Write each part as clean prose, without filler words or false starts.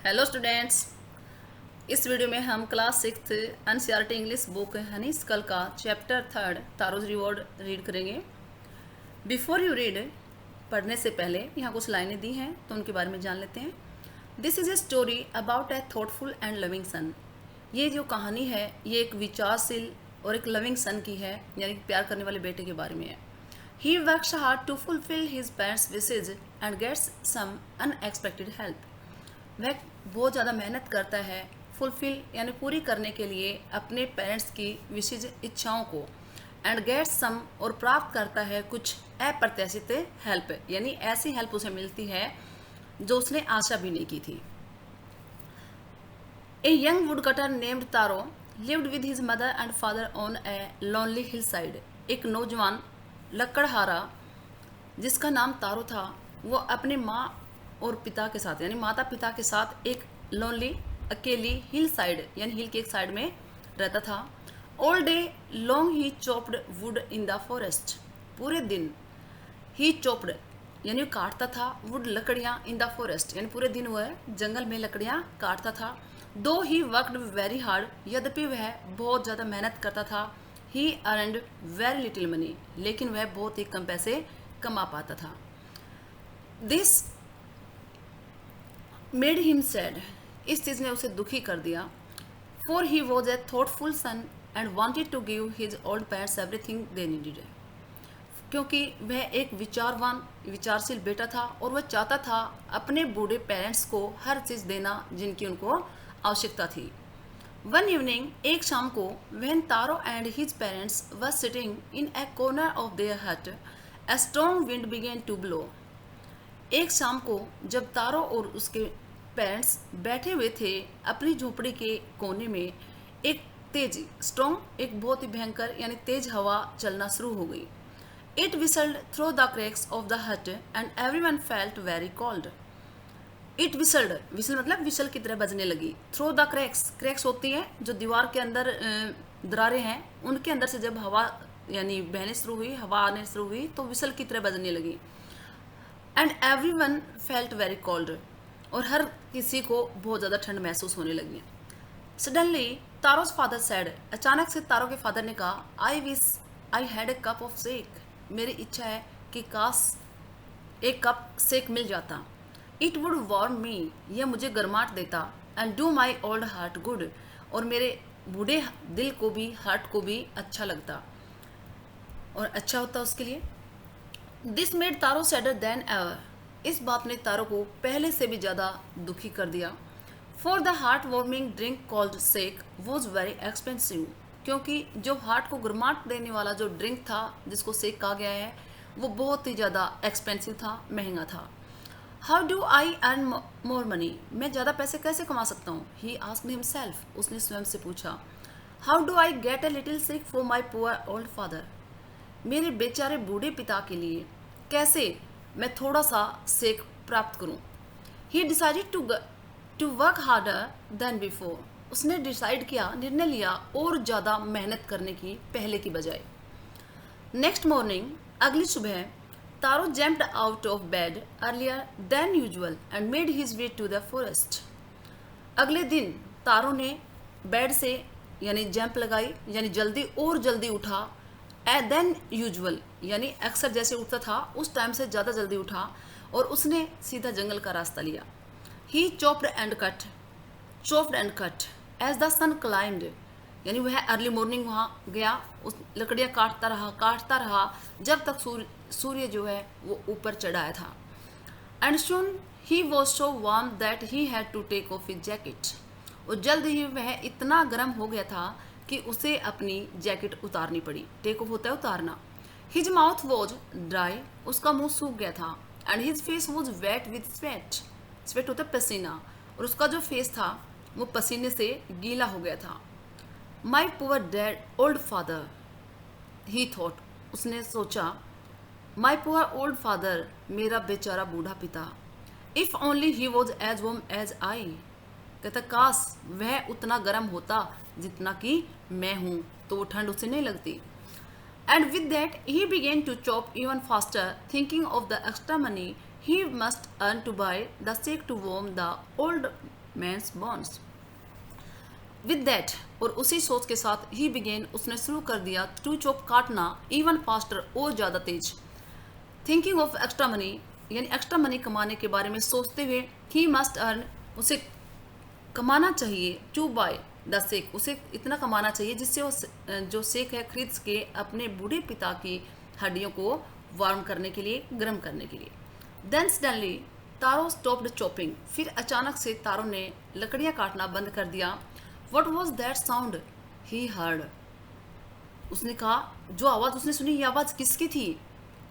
Hello students. इस video में हम class 6 NCERT English book honeysuckle का चैप्टर 3 तारोज रिवॉर्ड रीड करेंगे। बिफोर यू रीड, पढ़ने से पहले यहाँ कुछ लाइनें दी हैं तो उनके बारे में जान लेते हैं। This is a story about A thoughtful and loving son. ये जो कहानी है ये एक विचारशील और एक लविंग सन की है, यानी कि प्यार करने वाले बेटे के बारे में है। He works hard to fulfil his parents wishes and gets some unexpected help. वह बहुत ज़्यादा मेहनत करता है फुलफिल यानी पूरी करने के लिए अपने पेरेंट्स की विशेष इच्छाओं को, एंड गेट्स सम और प्राप्त करता है कुछ अप्रत्याशित हेल्प, यानी ऐसी हेल्प उसे मिलती है जो उसने आशा भी नहीं की थी। A young would cutter named taro lived with his mother and father on a lonely hill side. एक नौजवान लकड़हारा जिसका नाम तारो था, वो अपने माँ और पिता के साथ यानी माता पिता के साथ एक लोनली अकेली हिल साइड यानी हिल के एक साइड में रहता था। All day long he chopped would in the forest. पूरे दिन ही चॉप्ड यानी काटता था वुड लकड़ियाँ इन द फॉरेस्ट यानी पूरे दिन वह जंगल में लकड़ियाँ काटता था। दो ही वर्कड वेरी हार्ड, यद्यपि वह बहुत ज़्यादा मेहनत करता था। He earned very little money, लेकिन वह बहुत ही कम पैसे कमा पाता था। दिस मेड हिम सैड, इस चीज़ ने उसे दुखी कर दिया। For he was a thoughtful son and wanted to give his old parents everything they needed. क्योंकि वह एक विचारशील बेटा था और वह चाहता था अपने बूढ़े पेरेंट्स को हर चीज़ देना जिनकी उनको आवश्यकता थी। वन इवनिंग, एक शाम को, when Taro and his parents were sitting in a corner of their hut, a strong wind began to blow. एक शाम को जब तारो और उसके पेरेंट्स बैठे हुए थे अपनी झोपड़ी के कोने में, एक तेज एक बहुत ही भयंकर यानी तेज हवा चलना शुरू हो गई। It whistled through the cracks of the hut and everyone felt very cold. It whistle मतलब विसल की तरह बजने लगी। थ्रू द क्रैक्स होती है जो दीवार के अंदर दरारें हैं, उनके अंदर से जब हवा यानी बहने शुरू हुई, हवा आने शुरू हुई तो विसल की तरह बजने लगी। And everyone felt very cold, और हर किसी को बहुत ज़्यादा ठंड महसूस होने लगी। सडनली तारोज फादर सैड, अचानक से तारो के फादर ने कहा, I wish I had a cup of shake. मेरी इच्छा है कि काश एक कप शेक मिल जाता। इट वुड वार्म मी, यह मुझे गर्माहट देता। And do my old heart good, और मेरे बूढ़े दिल को भी, हार्ट को भी अच्छा लगता और अच्छा होता उसके लिए। This made taro sadder then ever, इस बात ने तारो को पहले से भी ज़्यादा दुखी कर दिया। For the heart warming drink called shake was very expensive, क्योंकि जो हार्ट को गर्माहट देने वाला जो ड्रिंक था जिसको शेक कहा गया है वो बहुत ही ज़्यादा एक्सपेंसिव था, महंगा था। How do I earn more money, मैं ज़्यादा पैसे कैसे कमा सकता हूँ? ही आस्क्ड हिमसेल्फ, उसने स्वयं से पूछा। How do I get a little shake for my poor old father, मेरे बेचारे बूढ़े पिता के लिए कैसे मैं थोड़ा सा शेक प्राप्त करूं? He decided to work harder than before, उसने डिसाइड किया, निर्णय लिया और ज़्यादा मेहनत करने की पहले की बजाय। नेक्स्ट मॉर्निंग, अगली सुबह, Taro jumped out of bed earlier than usual and made his way to the forest. अगले दिन तारो ने बेड से यानी जंप लगाई, यानी जल्दी उठा, देन यूजुअल यानी अक्सर जैसे उठता था उस टाइम से ज़्यादा जल्दी उठा और उसने सीधा जंगल का रास्ता लिया। He chopped and cut as the sun climbed, यानी वह अर्ली मॉर्निंग वहाँ गया, उस लकड़ियाँ काटता रहा जब तक सूर्य जो है वो ऊपर चढ़ाया था। And soon he was so warm that he had to take off his jacket, और जल्द ही वह इतना गर्म हो गया था कि उसे अपनी जैकेट उतारनी पड़ी। टेक ऑफ होता है उतारना। हिज माउथ वॉज ड्राई, उसका मुंह सूख गया था। And his face was wet with sweat होता है पसीना, और उसका जो फेस था वो पसीने से गीला हो गया था। माई पुअर डैड ओल्ड फादर, ही थॉट, उसने सोचा, माई पुअर ओल्ड फादर, मेरा बेचारा बूढ़ा पिता। If only he was as warm as I, कहता काश वह उतना गर्म होता जितना कि मैं हूँ, तो वो ठंड उसे नहीं लगती। And with that he began to chop even faster, thinking of the extra money he must earn to buy the shake to warm the old man's bones with that, और उसी सोच के साथ ही बिगेन, उसने शुरू कर दिया टू चॉप, काटना, इवन फास्टर, और ज़्यादा तेज, थिंकिंग ऑफ एक्स्ट्रा मनी, यानी एक्स्ट्रा मनी कमाने के बारे में सोचते हुए, ही मस्ट अर्न, उसे कमाना चाहिए, टू बाय द सेक, उसे इतना कमाना चाहिए जिससे वो जो सेक है खरीद के अपने बूढ़े पिता की हड्डियों को वार्म करने के लिए, गर्म करने के लिए। देन सडनली तारो स्टॉप्ड चॉपिंग, फिर अचानक से तारो ने लकड़ियां काटना बंद कर दिया। What was that sound he heard, उसने कहा जो आवाज़ उसने सुनी, ये आवाज़ किसकी थी?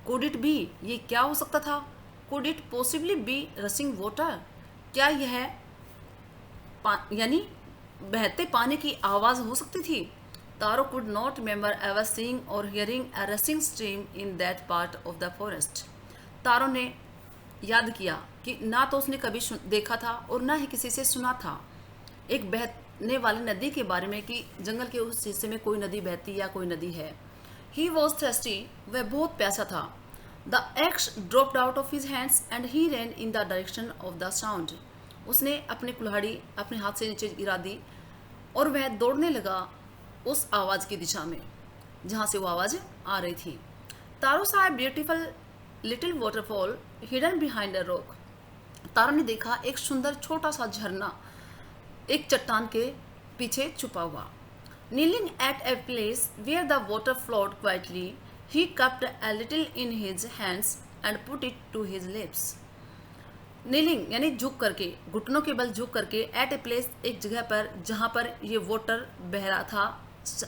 कुड इट बी, ये क्या हो सकता था? Could it possibly be रसिंग water, क्या यह यानी बहते पानी की आवाज़ हो सकती थी? Taro could not remember ever seeing or hearing a rushing stream in that part of the forest. Taro ने याद किया कि ना तो उसने कभी देखा था और ना ही किसी से सुना था एक बहने वाली नदी के बारे में, कि जंगल के उस हिस्से में कोई नदी बहती या कोई नदी है। ही वॉज थर्स्टी, वह बहुत प्यासा था। The axe dropped out of his hands and he ran in the direction of the sound, उसने अपनी कुल्हाड़ी अपने हाथ से नीचे गिरा दी और वह दौड़ने लगा उस आवाज़ की दिशा में जहाँ से वो आवाज़ आ रही थी। Taro saw beautiful little waterfall hidden behind a rock, Taro ने देखा एक सुंदर छोटा सा झरना एक चट्टान के पीछे छुपा हुआ। Kneeling at a place where the water flowed quietly, he cupped a little in his hands and put it to his lips. Kneeling यानी झुक करके, घुटनों के बल झुक करके, एट ए प्लेस एक जगह पर जहाँ पर ये वाटर बह रहा था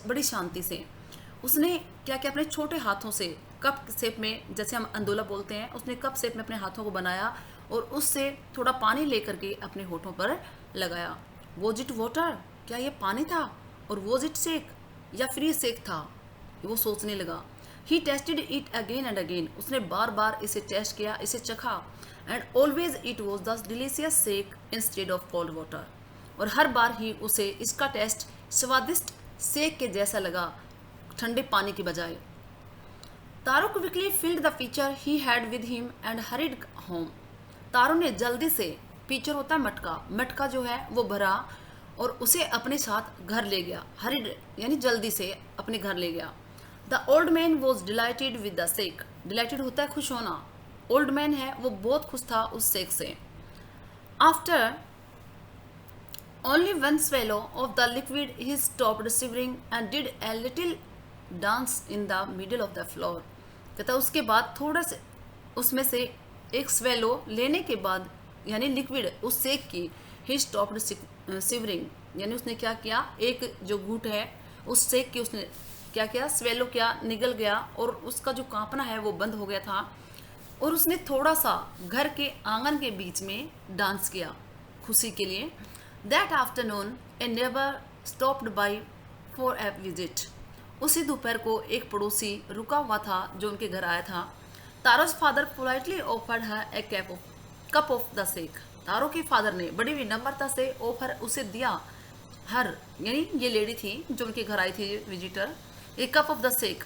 बड़ी शांति से, उसने क्या किया, अपने छोटे हाथों से कप शेप में, जैसे हम अंदोला बोलते हैं, उसने कप शेप में अपने हाथों को बनाया और उससे थोड़ा पानी लेकर के अपने होठों पर लगाया। वॉज इट वाटर, क्या ये पानी था? और वॉज इट सेक, या फिर ये सेक था? वो सोचने लगा। He tasted it again and again, उसने बार बार इसे टेस्ट किया, इसे चखा। And always it was the delicious sake instead of cold water, और हर बार ही उसे इसका टेस्ट स्वादिष्ट सेक के जैसा लगा, ठंडे पानी के बजाय। Taro quickly filled the pitcher he had with him and hurried home, Taro ने जल्दी से, पिचर होता है मटका, मटका जो है वो भरा और उसे अपने साथ घर ले गया। हरिड यानी जल्दी से अपने घर ले गया। The old man was dilated with the sake, dilated होता है खुश होना, ओल्ड मैन है वो बहुत खुश था उस सेक से। After only one swallow of the liquid he stopped shivering and did a little dance in the middle of the floor, कहता उसके बाद थोड़ा से उसमें से एक स्वेलो लेने के बाद, यानी लिक्विड उस सेक की, ही स्टॉप्ड शिवरिंग, यानी उसने क्या किया, एक जो घूंट है उस सेक की उसने क्या किया, स्वेलो किया, निगल गया और उसका जो कांपना है वो बंद हो गया था। और उसने थोड़ा सा घर के आंगन के बीच में डांस किया खुशी के लिए। That afternoon A neighbour stopped by for a visit, उसी दोपहर को एक पड़ोसी रुका हुआ था जो उनके घर आया था। Taro's father politely offered her a cup of the sake, Taro के फादर ने बड़ी विनम्रता से ऑफर उसे दिया, हर यानी ये लेडी थी जो उनके घर आई थी विजिटर, एक कप ऑफ द सेक,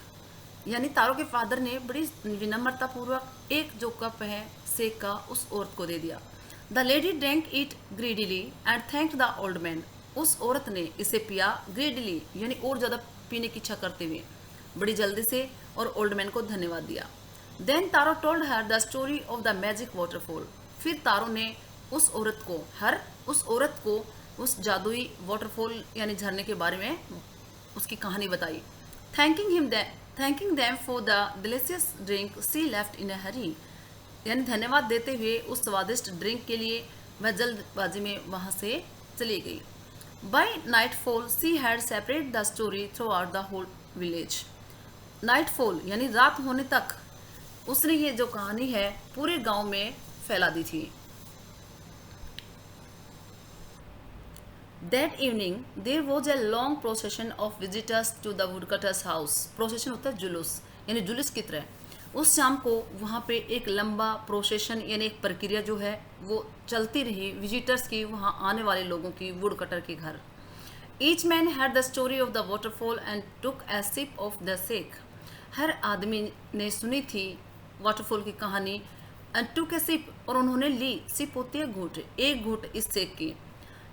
यानी तारो के फादर ने बड़ी विनम्रता पूर्वक एक जो कप है सेक का उस औरत को दे दिया। The lady drank it greedily and thanked the old man, उस औरत ने इसे पिया ग्रीडीली, यानी और ज़्यादा पीने की इच्छा करते हुए, बड़ी जल्दी से, और ओल्ड मैन को धन्यवाद दिया। Then Taro told her the story of the magic waterfall, फिर तारो ने उस औरत को उस जादुई वाटरफॉल यानी झरने के बारे में उसकी कहानी बताई। Thanking them for the delicious drink she left in a hurry, यानी धन्यवाद देते हुए उस स्वादिष्ट ड्रिंक के लिए वह जल्दबाजी में वहाँ से चली गई। By nightfall she had separate the story throughout the whole village, nightfall यानी रात होने तक उसने ये जो कहानी है पूरे गांव में फैला दी थी। That evening there was a long procession of visitors to the woodcutter's house, procession होता है जुलूस, यानी जुलूस की तरह। उस शाम को वहाँ पे एक लंबा प्रोसेशन यानी एक प्रक्रिया जो है वो चलती रही विजिटर्स की, वहाँ आने वाले लोगों की, वुड कटर के घर। Each man had the story of the waterfall and took a sip of the sake, हर आदमी ने सुनी थी वाटरफॉल की कहानी, एंड टुक ए सिप, और उन्होंने ली, सिप होती है घूट, एक घूट इस सेक की।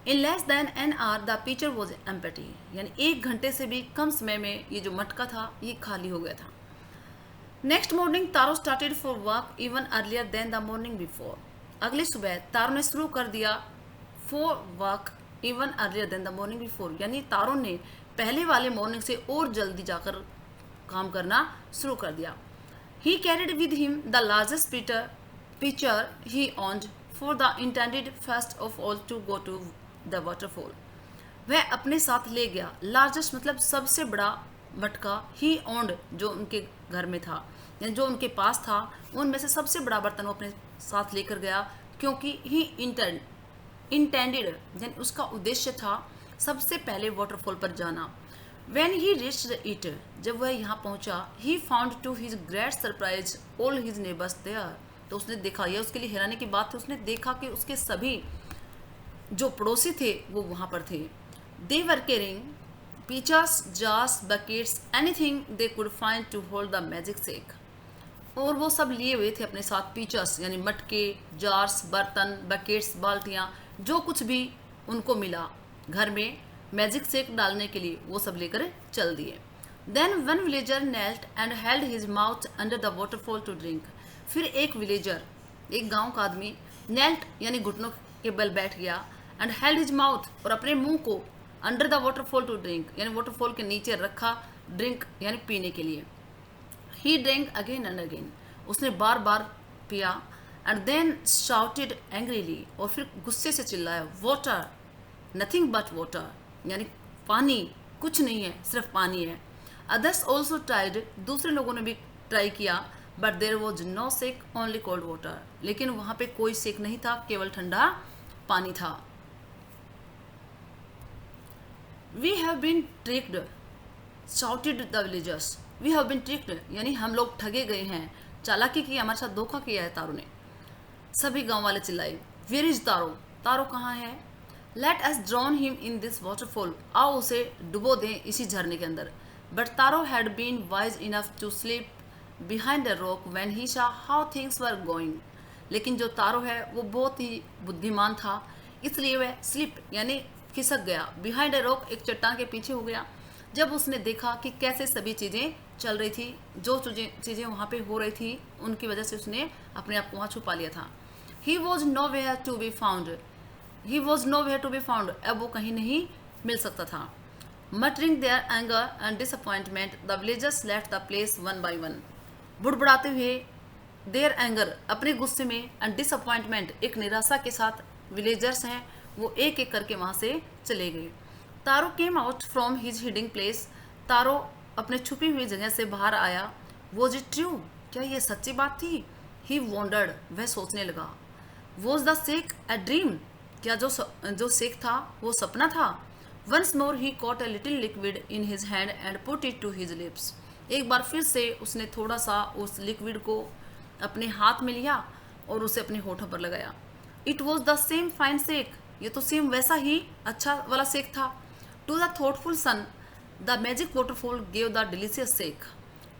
In less than an hour the picture was empty, यानी 1 घंटे से भी कम समय में ये जो मटका था ये खाली हो गया था। Next morning Taro started for work even earlier than the morning before. अगली सुबह तारो ने शुरू कर दिया for work even earlier than the morning before, यानी तारो ने पहले वाले मॉर्निंग से और जल्दी जाकर काम करना शुरू कर दिया। He carried with him the largest picture he owned for the intended first of all to go to the waterfall. वह अपने साथ ले गया, लार्जेस्ट मतलब सबसे बड़ा मटका, ही ऑन्ड जो उनके घर में था यानी जो उनके पास था उनमें से सबसे बड़ा बर्तन वो अपने साथ लेकर गया, क्योंकि ही इंटेंडेड यानी उसका उद्देश्य था सबसे पहले वाटरफॉल पर जाना। When he reached it, जब वह यहाँ पहुँचा, he found to his great surprise all his neighbors there, तो उसने देखा, यह उसके लिए हैरानी की बात थी, उसने देखा कि उसके सभी जो पड़ोसी थे वो वहाँ पर थे। They were carrying pitchers, jars, buckets, anything they could find to hold the magic shake, और वो सब लिए हुए थे अपने साथ पीचर्स यानी मटके, जार्स, बर्तन, बकेट्स, बाल्टियाँ, जो कुछ भी उनको मिला घर में मैजिक शेक डालने के लिए वो सब लेकर चल दिए। Then one villager knelt and held his mouth under the waterfall to drink. फिर एक विलेजर, एक गांव का आदमी, नेल्ट यानी घुटनों के बल बैठ गया, एंड हेल्ड हिज माउथ और अपने मुंह को under the waterfall to drink यानी वाटरफॉल के नीचे रखा, ड्रिंक यानी पीने के लिए। He drink again and again, उसने बार बार पिया, एंड देन शाउटेड एंग्रीली, और फिर गुस्से से चिल्लाया, वाटर, नथिंग बट वाटर, यानी पानी, कुछ नहीं है, सिर्फ पानी है। अदर्स ऑल्सो ट्राइड, दूसरे लोगों ने भी ट्राई किया, but there was no sake, only cold water, लेकिन वहाँ पे कोई सेक नहीं था, केवल ठंडा पानी था। We have been tricked, shouted the villagers, we have been tricked यानी हम लोग ठगे गए हैं, चालाकी की, हमारे साथ धोखा किया है तारो ने। सभी गांव वाले चिल्लाए, वेयर इज तारो, तारो कहाँ है? Let us drown him in this waterfall, आओ उसे डुबो दें इसी झरने के अंदर। But Taro had been wise enough to sleep behind the rock when he saw how things were going, लेकिन जो तारो है वो बहुत ही बुद्धिमान था, इसलिए वह स्लिप यानी खिसक गया, बिहाइंड द रॉक एक चट्टान के पीछे हो गया, जब उसने देखा कि कैसे सभी चीज़ें चल रही थी, जो चीज़ें वहाँ पे हो रही थी उनकी वजह से उसने अपने आप को वहाँ छुपा लिया था। He was nowhere to be found, he was nowhere to be found, अब वो कहीं नहीं मिल सकता था। Muttering their anger and disappointment the villagers left the place one by one, बुड़बुड़ाते हुए देयर एंगर अपने गुस्से में, एंड डिसअपॉइंटमेंट एक निराशा के साथ विलेजर्स हैं वो एक एक करके वहाँ से चले गए। Taro came out from his hiding place, Taro अपने छुपी हुई जगह से बाहर आया। वॉज इट ट्रू, क्या ये सच्ची बात थी? ही वॉन्डर्ड, वह सोचने लगा। Was the shake a dream, क्या जो शेक था वो सपना था? Once more he caught a little liquid in his hand and put it to his lips, एक बार फिर से उसने थोड़ा सा उस लिक्विड को अपने हाथ में लिया और उसे अपने होठों पर लगाया। It was the same fine shake, ये तो सेम वैसा ही अच्छा वाला शेक था। To the thoughtful son the magic waterfall gave the delicious shake,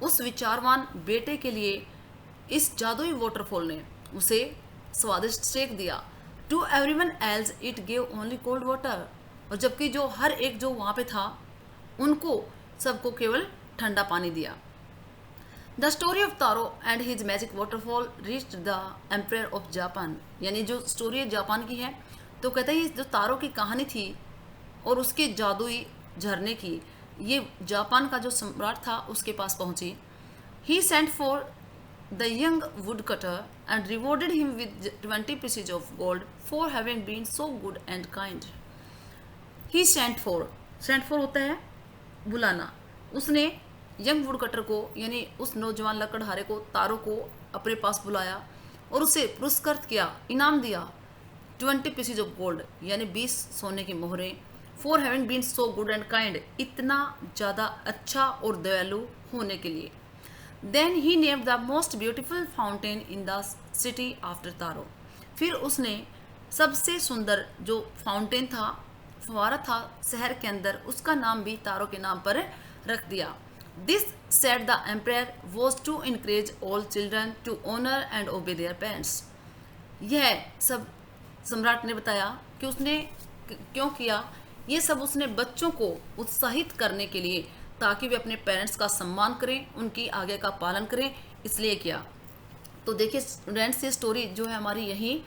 उस विचारवान बेटे के लिए इस जादुई वाटरफॉल ने उसे स्वादिष्ट शेक दिया। To everyone else it gave only cold water, और जबकि जो हर एक जो वहाँ पे था उनको सबको केवल ठंडा पानी दिया। The story of Taro and his magic waterfall reached the empire of Japan, यानी जो स्टोरी जापान की है तो कहते हैं जो तारो की कहानी थी और उसके जादुई झरने की, ये जापान का जो सम्राट था उसके पास पहुंची। He sent for the young woodcutter and rewarded him with 20 pieces of gold for having been so good and kind. He sent for होता है बुलाना, उसने यंग वुड कटर को यानी उस नौजवान लकड़हारे को, तारो को अपने पास बुलाया और उसे पुरस्कृत किया, इनाम दिया 20 pieces ऑफ गोल्ड यानी 20 सोने की मोहरें, for having been so good and kind, इतना ज़्यादा अच्छा और दयालु होने के लिए। Then he named the most beautiful fountain in the city after Taro, फिर उसने सबसे सुंदर जो फाउंटेन था, फुवारा था शहर के अंदर, उसका नाम भी तारो के नाम पर रख दिया। This said the empire was to encourage all children to honour and obey their parents, यह सब सम्राट ने बताया कि उसने क्यों किया? ये सब उसने बच्चों को उत्साहित करने के लिए, ताकि वे अपने पेरेंट्स का सम्मान करें, उनकी आज्ञा का पालन करें, इसलिए किया। तो देखिए स्टूडेंट्स, ये स्टोरी जो है हमारी यहीं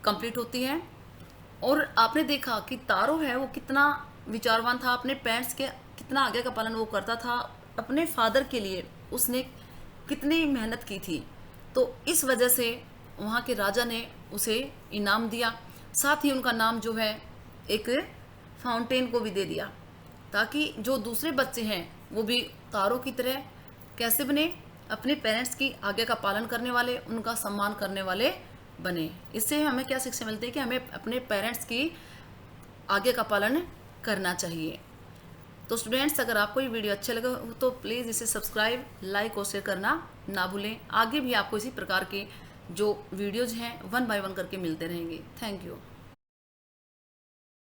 कंप्लीट होती है। और आपने देखा कि तारो है वो कितना विचारवान था, अपने पेरेंट्स के कितना आज्ञा का पालन वो करता था, अपने फादर के लिए उसने कितनी मेहनत की थी। तो इस वजह से वहाँ के राजा ने उसे इनाम दिया, साथ ही उनका नाम जो है एक फाउंटेन को भी दे दिया, ताकि जो दूसरे बच्चे हैं वो भी तारों की तरह कैसे बने, अपने पेरेंट्स की आज्ञा का पालन करने वाले, उनका सम्मान करने वाले बने। इससे हमें क्या शिक्षा मिलती है कि हमें अपने पेरेंट्स की आज्ञा का पालन करना चाहिए। तो स्टूडेंट्स, अगर आपको ये वीडियो अच्छा लगा हो तो प्लीज़ इसे सब्सक्राइब, लाइक और शेयर करना ना भूलें। आगे भी आपको इसी प्रकार के जो वीडियोज़ हैं 1 बाय 1 करके मिलते रहेंगे। Thank you.